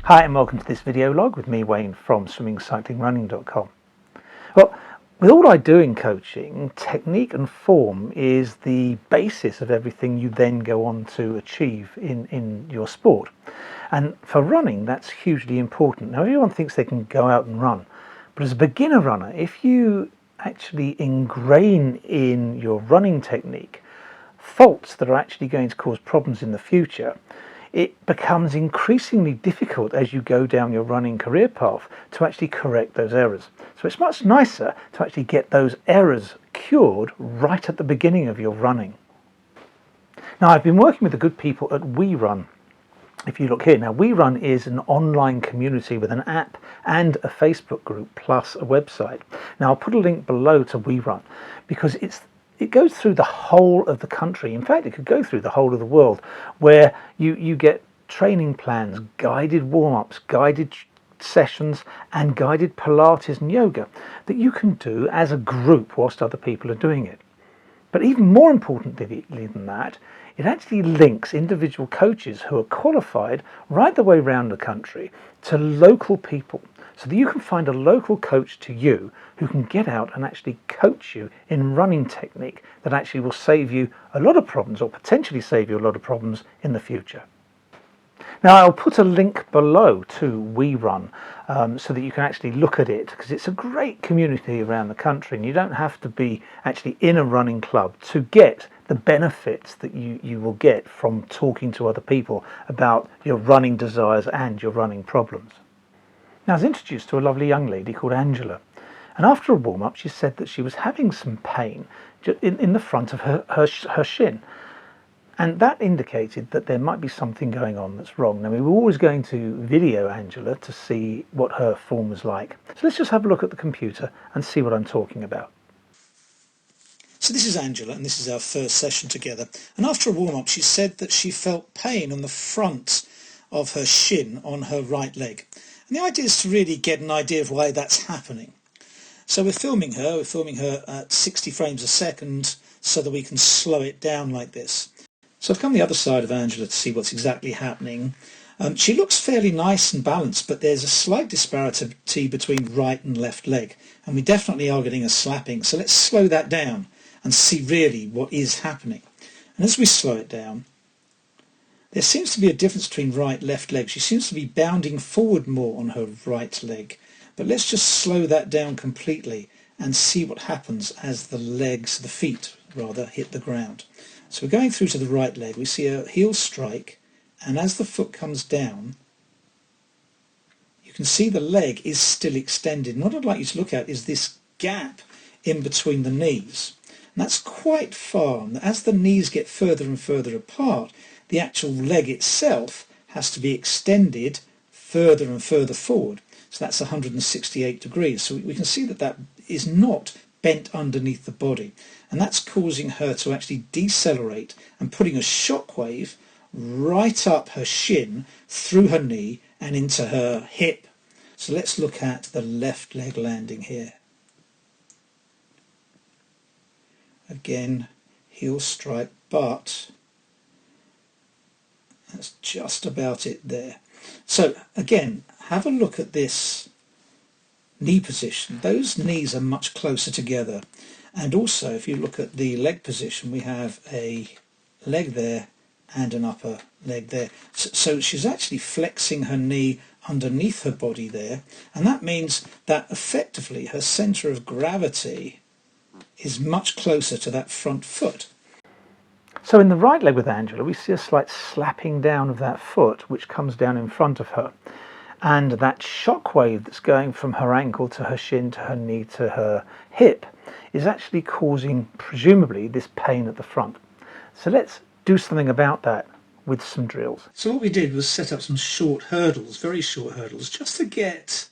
Hi and welcome to this video log with me, Wayne, from swimmingcyclingrunning.com. Well, with all I do in coaching, technique and form is the basis of everything you then go on to achieve in your sport. And for running, that's hugely important. Now, everyone thinks they can go out and run, but as a beginner runner, if you actually ingrain in your running technique faults that are actually going to cause problems in the future, it becomes increasingly difficult as you go down your running career path to actually correct those errors. So it's much nicer to actually get those errors cured right at the beginning of your running. Now, I've been working with the good people at WeRun. If you look here, now WeRun is an online community with an app and a Facebook group plus a website. Now I'll put a link below to WeRun because it goes through the whole of the country. In fact, it could go through the whole of the world, where you get training plans, guided warm-ups, guided sessions and guided Pilates and yoga that you can do as a group whilst other people are doing it. But even more importantly than that, it actually links individual coaches who are qualified right the way around the country to local people, so that you can find a local coach to you who can get out and actually coach you in running technique that actually will save you a lot of problems, or potentially save you a lot of problems in the future. Now, I'll put a link below to WeRun so that you can actually look at it, because it's a great community around the country and you don't have to be actually in a running club to get the benefits that you will get from talking to other people about your running desires and your running problems. Now, I was introduced to a lovely young lady called Angela, and after a warm-up she said that she was having some pain in the front of her shin. And that indicated that there might be something going on that's wrong. Now, we were always going to video Angela to see what her form was like. So let's just have a look at the computer and see what I'm talking about. So this is Angela, and this is our first session together. And after a warm-up, she said that she felt pain on the front of her shin on her right leg. And the idea is to really get an idea of why that's happening. So we're filming her at 60 frames a second so that we can slow it down like this. So I've come the other side of Angela to see what's exactly happening. She looks fairly nice and balanced, but there's a slight disparity between right and left leg, and we definitely are getting a slapping. So let's slow that down and see really what is happening. And as we slow it down, there seems to be a difference between right and left leg. She seems to be bounding forward more on her right leg. But let's just slow that down completely and see what happens as the feet hit the ground. So we're going through to the right leg. We see a heel strike, and as the foot comes down, you can see the leg is still extended. And what I'd like you to look at is this gap in between the knees. And that's quite far. And as the knees get further and further apart, the actual leg itself has to be extended further and further forward. So that's 168 degrees. So we can see that that is not bent underneath the body, and that's causing her to actually decelerate and putting a shock wave right up her shin, through her knee and into her hip. So let's look at the left leg landing here. Again, heel strike, but that's just about it there. So again, have a look at this knee position. Those knees are much closer together, and also if you look at the leg position, we have a leg there and an upper leg there. So she's actually flexing her knee underneath her body there, and that means that effectively her centre of gravity is much closer to that front foot. So in the right leg with Angela, we see a slight slapping down of that foot which comes down in front of her. And that shock wave that's going from her ankle to her shin to her knee to her hip is actually causing, presumably, this pain at the front. So let's do something about that with some drills. So what we did was set up some short hurdles, very short hurdles, just to get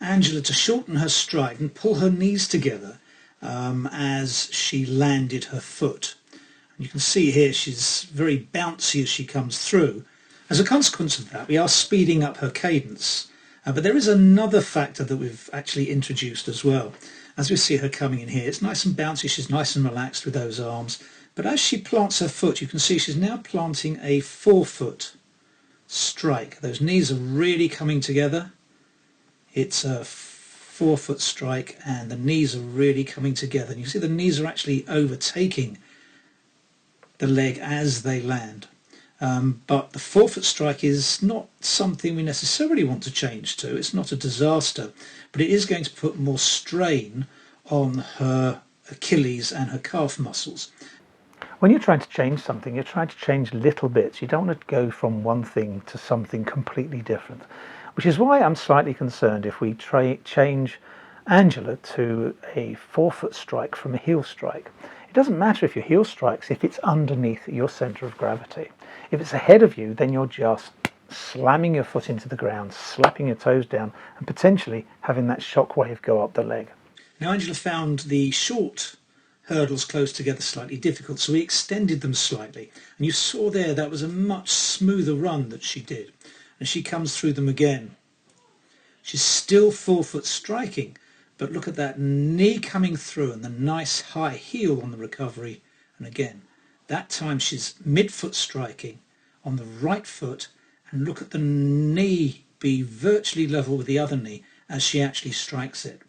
Angela to shorten her stride and pull her knees together as she landed her foot. And you can see here she's very bouncy as she comes through. As a consequence of that, we are speeding up her cadence. But there is another factor that we've actually introduced as well. As we see her coming in here, it's nice and bouncy, she's nice and relaxed with those arms. But as she plants her foot, you can see she's now planting a forefoot. strike. Those knees are really coming together. It's a forefoot strike and the knees are really coming together. And you see the knees are actually overtaking the leg as they land. But the forefoot strike is not something we necessarily want to change to. It's not a disaster, but it is going to put more strain on her Achilles and her calf muscles. When you're trying to change something, you're trying to change little bits. You don't want to go from one thing to something completely different, which is why I'm slightly concerned if we change Angela to a forefoot strike from a heel strike. It doesn't matter if your heel strikes if it's underneath your center of gravity. If it's ahead of you, then you're just slamming your foot into the ground, slapping your toes down, and potentially having that shock wave go up the leg. Now Angela found the short hurdles close together slightly difficult, so we extended them slightly. And you saw there that was a much smoother run that she did. And she comes through them again. She's still forefoot striking, but look at that knee coming through and the nice high heel on the recovery. And again, that time she's midfoot striking on the right foot, and look at the knee be virtually level with the other knee as she actually strikes it.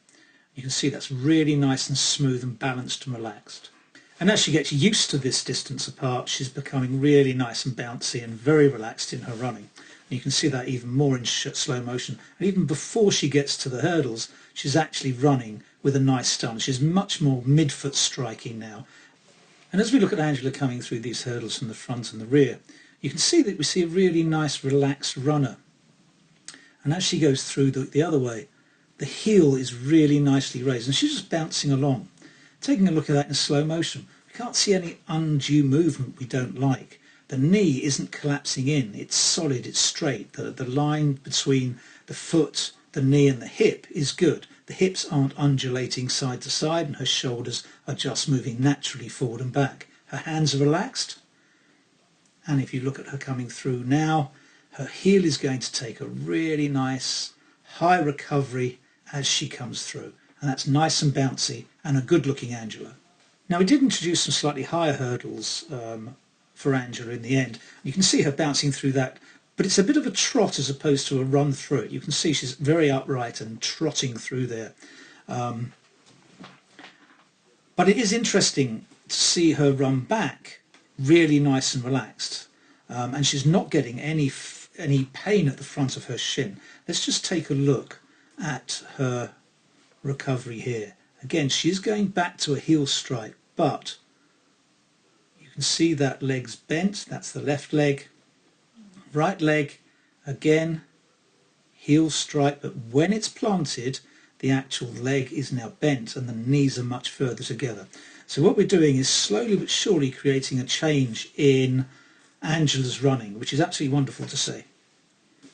You can see that's really nice and smooth and balanced and relaxed. And as she gets used to this distance apart, she's becoming really nice and bouncy and very relaxed in her running. And you can see that even more in slow motion. And even before she gets to the hurdles, she's actually running with a nice stance. She's much more midfoot striking now. And as we look at Angela coming through these hurdles from the front and the rear, you can see that we see a really nice relaxed runner. And as she goes through the other way, the heel is really nicely raised and she's just bouncing along. Taking a look at that in slow motion, we can't see any undue movement we don't like. The knee isn't collapsing in, it's solid, it's straight. The line between the foot, the knee and the hip is good. The hips aren't undulating side to side and her shoulders are just moving naturally forward and back. Her hands are relaxed, and if you look at her coming through now, her heel is going to take a really nice high recovery as she comes through, and that's nice and bouncy and a good looking Angela. Now we did introduce some slightly higher hurdles for Angela in the end. You can see her bouncing through that, but it's a bit of a trot as opposed to a run through it. You can see she's very upright and trotting through there. But it is interesting to see her run back really nice and relaxed, and she's not getting any pain at the front of her shin. Let's just take a look at her recovery here. Again, she's going back to a heel strike, but you can see that leg's bent. That's the left leg. Right leg, again, heel strike, but when it's planted, the actual leg is now bent and the knees are much further together. So what we're doing is slowly but surely creating a change in Angela's running, which is absolutely wonderful to see.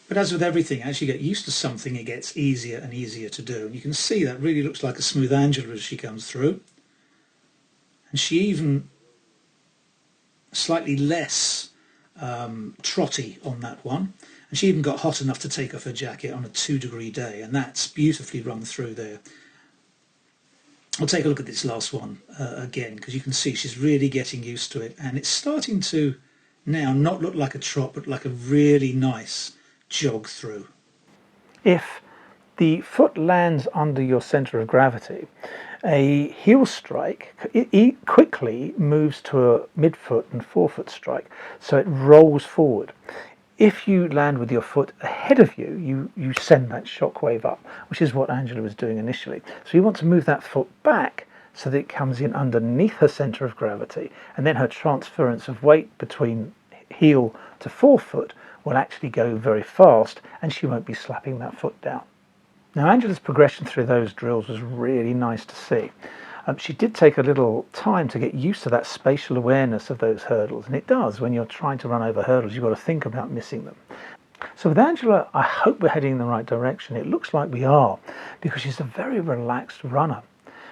But as with everything, as you get used to something, it gets easier and easier to do. And you can see that really looks like a smooth Angela as she comes through. And she even slightly less trotty on that one. And she even got hot enough to take off her jacket on a 2-degree day. And that's beautifully run through there. I'll take a look at this last one again, because you can see she's really getting used to it. And it's starting to now not look like a trot, but like a really nice jog through. If the foot lands under your center of gravity, a heel strike it quickly moves to a midfoot and forefoot strike, so it rolls forward. If you land with your foot ahead of you, you send that shock wave up, which is what Angela was doing initially. So you want to move that foot back so that it comes in underneath her center of gravity, and then her transference of weight between heel to forefoot will actually go very fast and she won't be slapping that foot down. Now Angela's progression through those drills was really nice to see. She did take a little time to get used to that spatial awareness of those hurdles, and it does when you're trying to run over hurdles. You've got to think about missing them. So with Angela, I hope we're heading in the right direction. It looks like we are, because she's a very relaxed runner.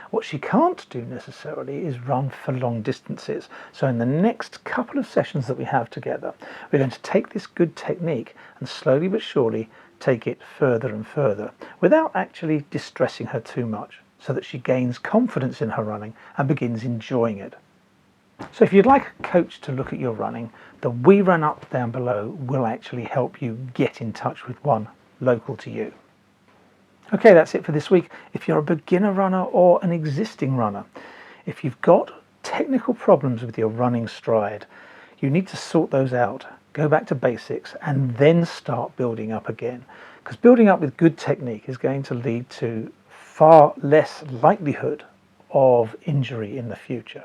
What she can't do necessarily is run for long distances. So in the next couple of sessions that we have together, we're going to take this good technique and slowly but surely take it further and further without actually distressing her too much, so that she gains confidence in her running and begins enjoying it. So if you'd like a coach to look at your running, the We Run Up down below will actually help you get in touch with one local to you. Okay, that's it for this week. If you're a beginner runner or an existing runner, if you've got technical problems with your running stride, you need to sort those out. Go back to basics and then start building up again. Because building up with good technique is going to lead to far less likelihood of injury in the future.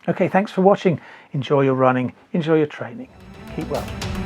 Okay, thanks for watching. Enjoy your running, enjoy your training. Keep well.